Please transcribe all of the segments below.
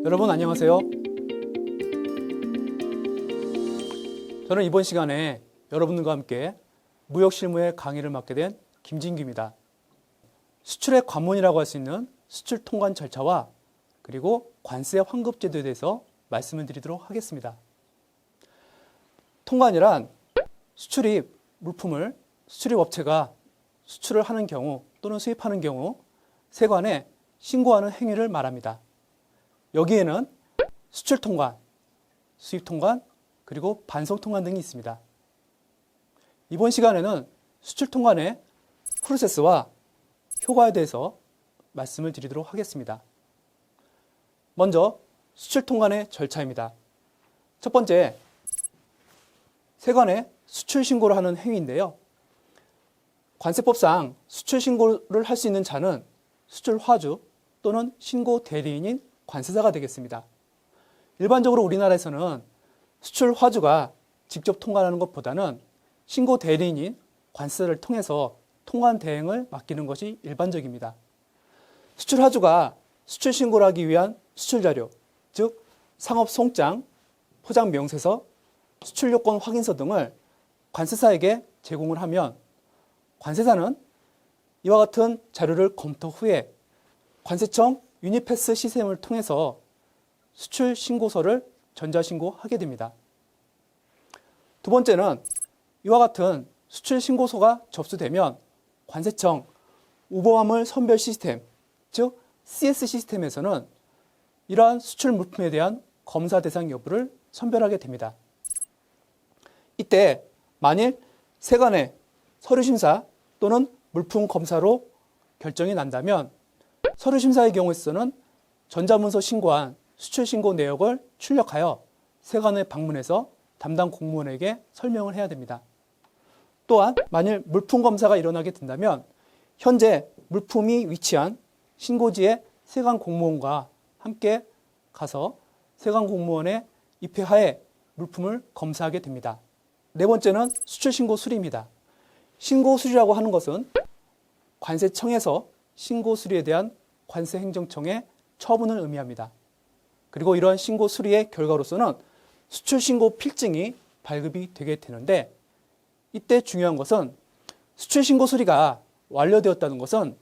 여러분 안녕하세요. 저는 이번 시간에 여러분과 함께 무역실무의 강의를 맡게 된 김진규입니다. 수출의 관문이라고 할 수 있는 수출 통관 절차와 그리고 관세 환급 제도에 대해서 말씀을 드리도록 하겠습니다. 통관이란 수출입 물품을 수출입 업체가 수출을 하는 경우 또는 수입하는 경우 세관에 신고하는 행위를 말합니다. 여기에는 수출 통관, 수입 통관, 그리고 반송 통관 등이 있습니다. 이번 시간에는 수출 통관의 프로세스와 효과에 대해서 말씀을 드리도록 하겠습니다. 먼저 수출 통관의 절차입니다. 첫 번째, 세관에 수출 신고를 하는 행위인데요. 관세법상 수출 신고를 할 수 있는 자는 수출 화주 또는 신고 대리인인 관세사가 되겠습니다. 일반적으로 우리나라에서는 수출 화주가 직접 통관하는 것보다는 신고 대리인인 관세사를 통해서 통관 대행을 맡기는 것이 일반적입니다. 수출 화주가 수출 신고를 하기 위한 수출 자료, 즉 상업 송장, 포장 명세서, 수출 요건 확인서 등을 관세사에게 제공을 하면 관세사는 이와 같은 자료를 검토 후에 관세청 유니패스 시스템을 통해서 수출 신고서를 전자신고하게 됩니다. 두 번째는 이와 같은 수출 신고서가 접수되면 관세청 우보화물 선별 시스템, 즉 CS 시스템에서는 이러한 수출 물품에 대한 검사 대상 여부를 선별하게 됩니다. 이때 만일 세관의 서류심사 또는 물품 검사로 결정이 난다면 서류심사의 경우에 있어서는 전자문서 신고한 수출신고 내역을 출력하여 세관에 방문해서 담당 공무원에게 설명을 해야 됩니다. 또한 만일 물품 검사가 일어나게 된다면 현재 물품이 위치한 신고지의 세관 공무원과 함께 가서 세관 공무원의 입회하에 물품을 검사하게 됩니다. 네 번째는 수출신고 수리입니다. 신고 수리라고 하는 것은 관세청에서 신고 수리에 대한 관세행정청의 처분을 의미합니다. 그리고 이러한 신고 수리의 결과로서는 수출신고 필증이 발급이 되게 되는데 이때 중요한 것은 수출신고 수리가 완료되었다는 것은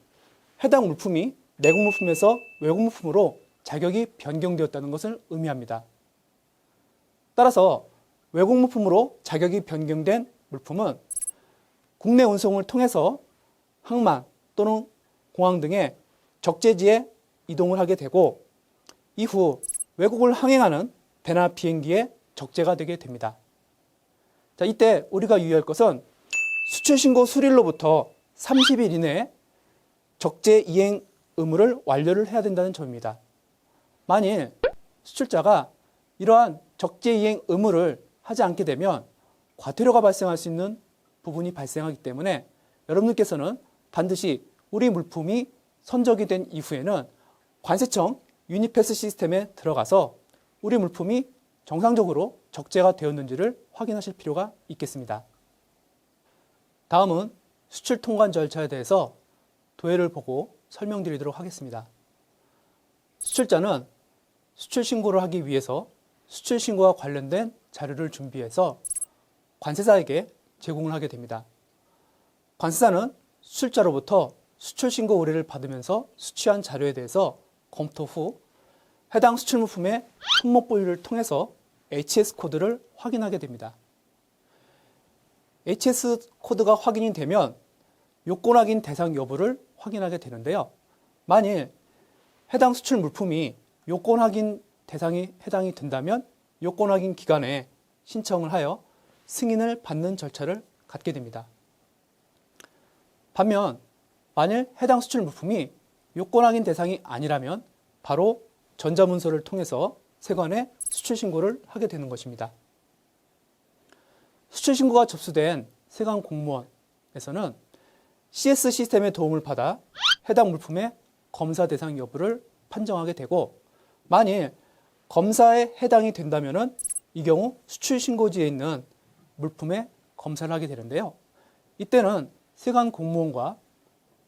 해당 물품이 내국 물품에서 외국 물품으로 자격이 변경되었다는 것을 의미합니다. 따라서 외국 물품으로 자격이 변경된 물품은 국내 운송을 통해서 항만 또는 공항 등의 적재지에 이동을 하게 되고 이후 외국을 항행하는 배나 비행기에 적재가 되게 됩니다. 자, 이때 우리가 유의할 것은 수출신고 수리로부터 30일 이내에 적재 이행 의무를 완료를 해야 된다는 점입니다. 만일 수출자가 이러한 적재 이행 의무를 하지 않게 되면 과태료가 발생할 수 있는 부분이 발생하기 때문에 여러분들께서는 반드시 우리 물품이 선적이 된 이후에는 관세청 유니패스 시스템에 들어가서 우리 물품이 정상적으로 적재가 되었는지를 확인하실 필요가 있겠습니다. 다음은 수출 통관 절차에 대해서 도해를 보고 설명드리도록 하겠습니다. 수출자는 수출 신고를 하기 위해서 수출 신고와 관련된 자료를 준비해서 관세사에게 제공을 하게 됩니다. 관세사는 수출자로부터 수출 신고 의뢰를 받으면서 수취한 자료에 대해서 검토 후 해당 수출 물품의 품목 분류를 통해서 HS 코드를 확인하게 됩니다. HS 코드가 확인이 되면 요건 확인 대상 여부를 확인하게 되는데요. 만일 해당 수출 물품이 요건 확인 대상이 해당이 된다면 요건 확인 기간에 신청을 하여 승인을 받는 절차를 갖게 됩니다. 반면 만일 해당 수출 물품이 요건 확인 대상이 아니라면 바로 전자문서를 통해서 세관에 수출 신고를 하게 되는 것입니다. 수출 신고가 접수된 세관 공무원에서는 CS 시스템의 도움을 받아 해당 물품의 검사 대상 여부를 판정하게 되고 만일 검사에 해당이 된다면 이 경우 수출 신고지에 있는 물품의 검사를 하게 되는데요. 이때는 세관 공무원과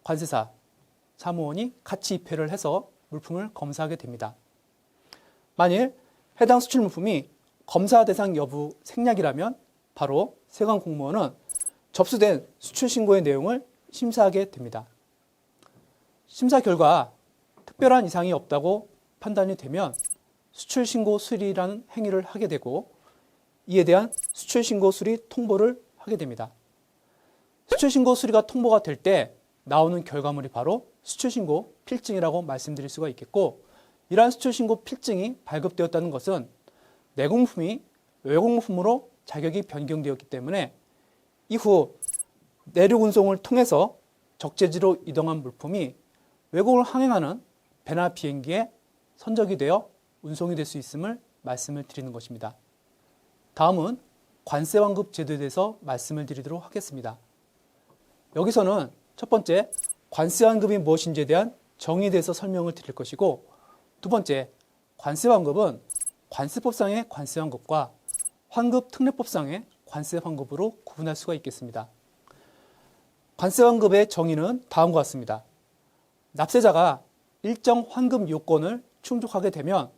관세사, 사무원이 같이 입회를 해서 물품을 검사하게 됩니다. 만일 해당 수출 물품이 검사 대상 여부 생략이라면 바로 세관 공무원은 접수된 수출 신고의 내용을 심사하게 됩니다. 심사 결과 특별한 이상이 없다고 판단이 되면 수출 신고 수리라는 행위를 하게 되고 이에 대한 수출 신고 수리 통보를 하게 됩니다. 수출 신고 수리가 통보가 될 때 나오는 결과물이 바로 수출 신고 필증이라고 말씀드릴 수가 있겠고, 이러한 수출 신고 필증이 발급되었다는 것은 내공품이 외공품으로 자격이 변경되었기 때문에 이후 내륙 운송을 통해서 적재지로 이동한 물품이 외국을 항행하는 배나 비행기에 선적이 되어 운송이 될 수 있음을 말씀을 드리는 것입니다. 다음은 관세환급 제도에 대해서 말씀을 드리도록 하겠습니다. 여기서는 첫 번째, 관세환급이 무엇인지에 대한 정의에 대해서 설명을 드릴 것이고, 두 번째, 관세환급은 관세법상의 관세환급과 환급특례법상의 관세환급으로 구분할 수가 있겠습니다. 관세환급의 정의는 다음과 같습니다. 납세자가 일정 환급 요건을 충족하게 되면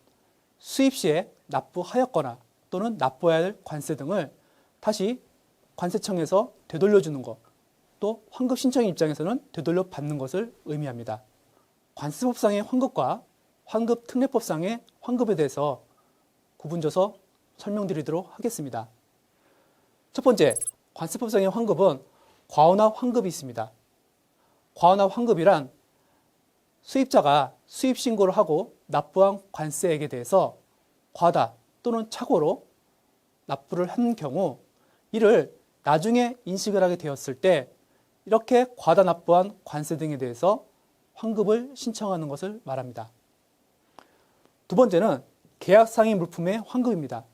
수입 시에 납부하였거나 또는 납부해야 할 관세 등을 다시 관세청에서 되돌려주는 것, 또 환급 신청의 입장에서는 되돌려 받는 것을 의미합니다. 관세법상의 환급과 환급특례법상의 환급에 대해서 구분져서 설명드리도록 하겠습니다. 첫 번째, 관세법상의 환급은 과호납 환급이 있습니다. 과호납 환급이란 수입자가 수입 신고를 하고 납부한 관세액에 대해서 과다 또는 착오로 납부를 한 경우 이를 나중에 인식을 하게 되었을 때 이렇게 과다 납부한 관세 등에 대해서 환급을 신청하는 것을 말합니다. 두 번째는 계약상의 물품의 환급입니다.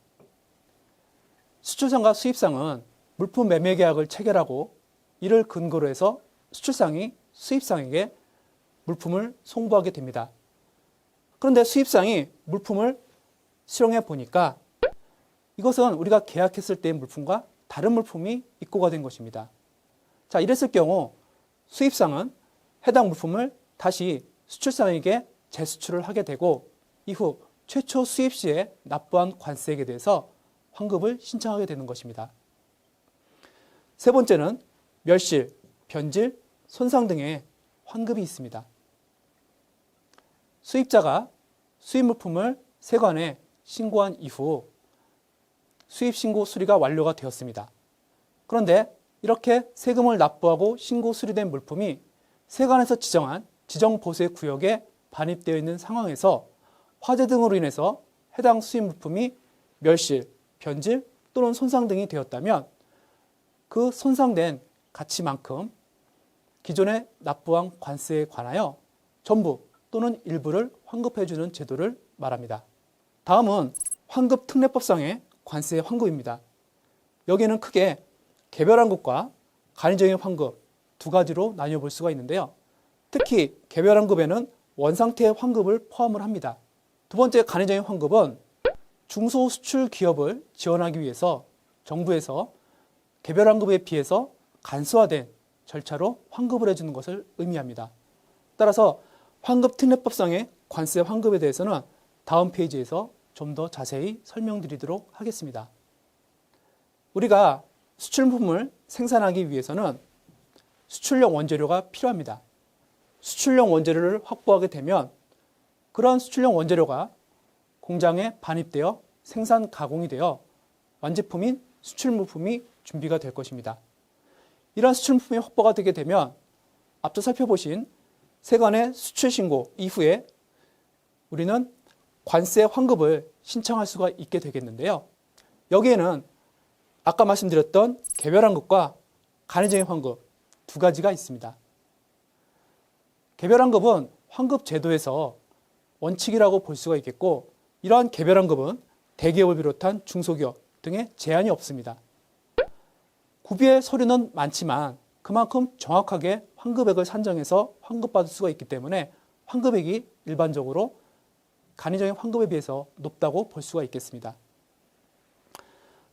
수출상과 수입상은 물품 매매 계약을 체결하고 이를 근거로 해서 수출상이 수입상에게 물품을 송부하게 됩니다. 그런데 수입상이 물품을 실용해 보니까 이것은 우리가 계약했을 때의 물품과 다른 물품이 입고가 된 것입니다. 자, 이랬을 경우 수입상은 해당 물품을 다시 수출상에게 재수출을 하게 되고 이후 최초 수입 시에 납부한 관세액에 대해서 환급을 신청하게 되는 것입니다. 세 번째는 멸실, 변질, 손상 등의 환급이 있습니다. 수입자가 수입 물품을 세관에 신고한 이후 수입 신고 수리가 완료가 되었습니다. 그런데 이렇게 세금을 납부하고 신고 수리된 물품이 세관에서 지정한 지정 보세 구역에 반입되어 있는 상황에서 화재 등으로 인해서 해당 수입 물품이 멸실, 변질 또는 손상 등이 되었다면 그 손상된 가치만큼 기존에 납부한 관세에 관하여 전부 또는 일부를 환급해주는 제도를 말합니다. 다음은 환급특례법상의 관세 환급입니다. 여기에는 크게 개별환급과 간이적인 환급 두 가지로 나뉘어 볼 수가 있는데요. 특히 개별환급에는 원상태의 환급을 포함을 합니다. 두 번째 간이적인 환급은 중소수출 기업을 지원하기 위해서 정부에서 개별환급에 비해서 간소화된 절차로 환급을 해주는 것을 의미합니다. 따라서 환급특례법상의 관세 환급에 대해서는 다음 페이지에서 좀 더 자세히 설명드리도록 하겠습니다. 우리가 수출품을 생산하기 위해서는 수출용 원재료가 필요합니다. 수출용 원재료를 확보하게 되면 그러한 수출용 원재료가 공장에 반입되어 생산 가공이 되어 완제품인 수출물품이 준비가 될 것입니다. 이러한 수출물품이 확보가 되게 되면 앞서 살펴보신 세관의 수출신고 이후에 우리는 관세 환급을 신청할 수가 있게 되겠는데요. 여기에는 아까 말씀드렸던 개별환급과 간이적인 환급 두 가지가 있습니다. 개별환급은 환급 제도에서 원칙이라고 볼 수가 있겠고 이러한 개별환급은 대기업을 비롯한 중소기업 등에 제한이 없습니다. 구비의 서류는 많지만 그만큼 정확하게 환급액을 산정해서 환급받을 수가 있기 때문에 환급액이 일반적으로 간이적인 환급에 비해서 높다고 볼 수가 있겠습니다.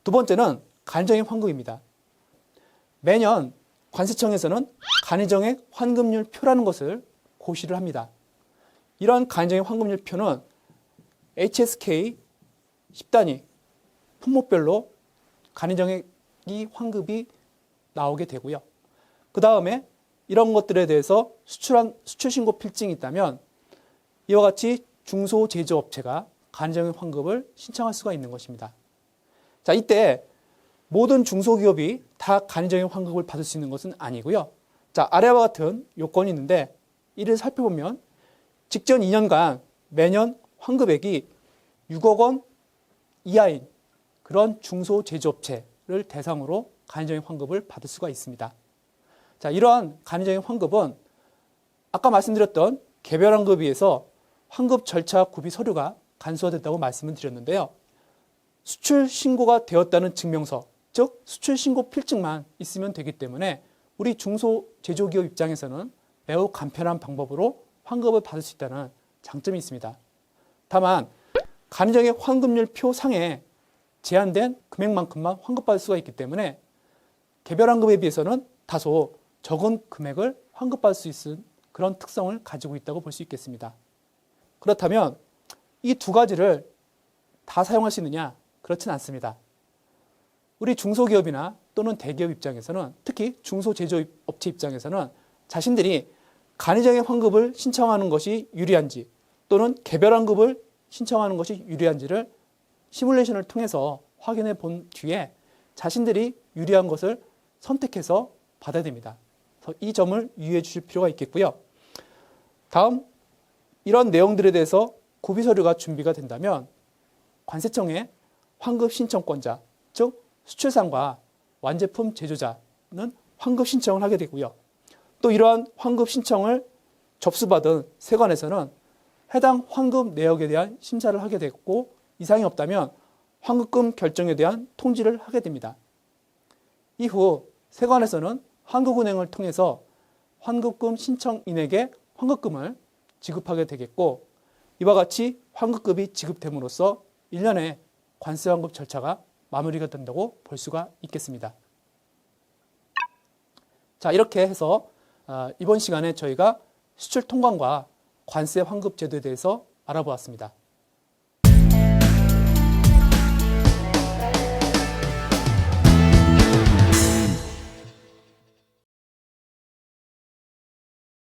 두 번째는 간이적인 환급입니다. 매년 관세청에서는 간이정액 환급률 표라는 것을 고시를 합니다. 이러한 간이정액 환급률 표는 HSK 10단위 품목별로 간이정액이 환급이 나오게 되고요. 그 다음에 이런 것들에 대해서 수출신고 필증이 있다면 이와 같이 중소제조업체가 간이정액 환급을 신청할 수가 있는 것입니다. 자, 이때 모든 중소기업이 다 간이정액 환급을 받을 수 있는 것은 아니고요. 자, 아래와 같은 요건이 있는데 이를 살펴보면 직전 2년간 매년 환급액이 6억 원 이하인 그런 중소제조업체를 대상으로 간이정액 환급을 받을 수가 있습니다. 자, 이러한 간이정액 환급은 아까 말씀드렸던 개별 환급에 의해서 환급 절차 구비 서류가 간소화됐다고 말씀을 드렸는데요. 수출 신고가 되었다는 증명서, 즉 수출 신고 필증만 있으면 되기 때문에 우리 중소제조기업 입장에서는 매우 간편한 방법으로 환급을 받을 수 있다는 장점이 있습니다. 다만 간이정액 환급률 표 상에 제한된 금액만큼만 환급받을 수가 있기 때문에 개별 환급에 비해서는 다소 적은 금액을 환급받을 수 있는 그런 특성을 가지고 있다고 볼 수 있겠습니다. 그렇다면 이 두 가지를 다 사용할 수 있느냐? 그렇진 않습니다. 우리 중소기업이나 또는 대기업 입장에서는, 특히 중소제조업체 입장에서는 자신들이 간이정액 환급을 신청하는 것이 유리한지 또는 개별 환급을 신청하는 것이 유리한지를 시뮬레이션을 통해서 확인해 본 뒤에 자신들이 유리한 것을 선택해서 받아야 됩니다. 그래서 이 점을 유의해 주실 필요가 있겠고요. 다음, 이런 내용들에 대해서 구비 서류가 준비가 된다면 관세청에 환급 신청권자, 즉 수출상과 완제품 제조자는 환급 신청을 하게 되고요. 또 이러한 환급 신청을 접수받은 세관에서는 해당 환급 내역에 대한 심사를 하게 됐고 이상이 없다면 환급금 결정에 대한 통지를 하게 됩니다. 이후 세관에서는 한국은행을 통해서 환급금 신청인에게 환급금을 지급하게 되겠고 이와 같이 환급금이 지급됨으로써 1년의 관세 환급 절차가 마무리가 된다고 볼 수가 있겠습니다. 자, 이렇게 해서 이번 시간에 저희가 수출 통관과 관세 환급 제도에 대해서 알아보았습니다.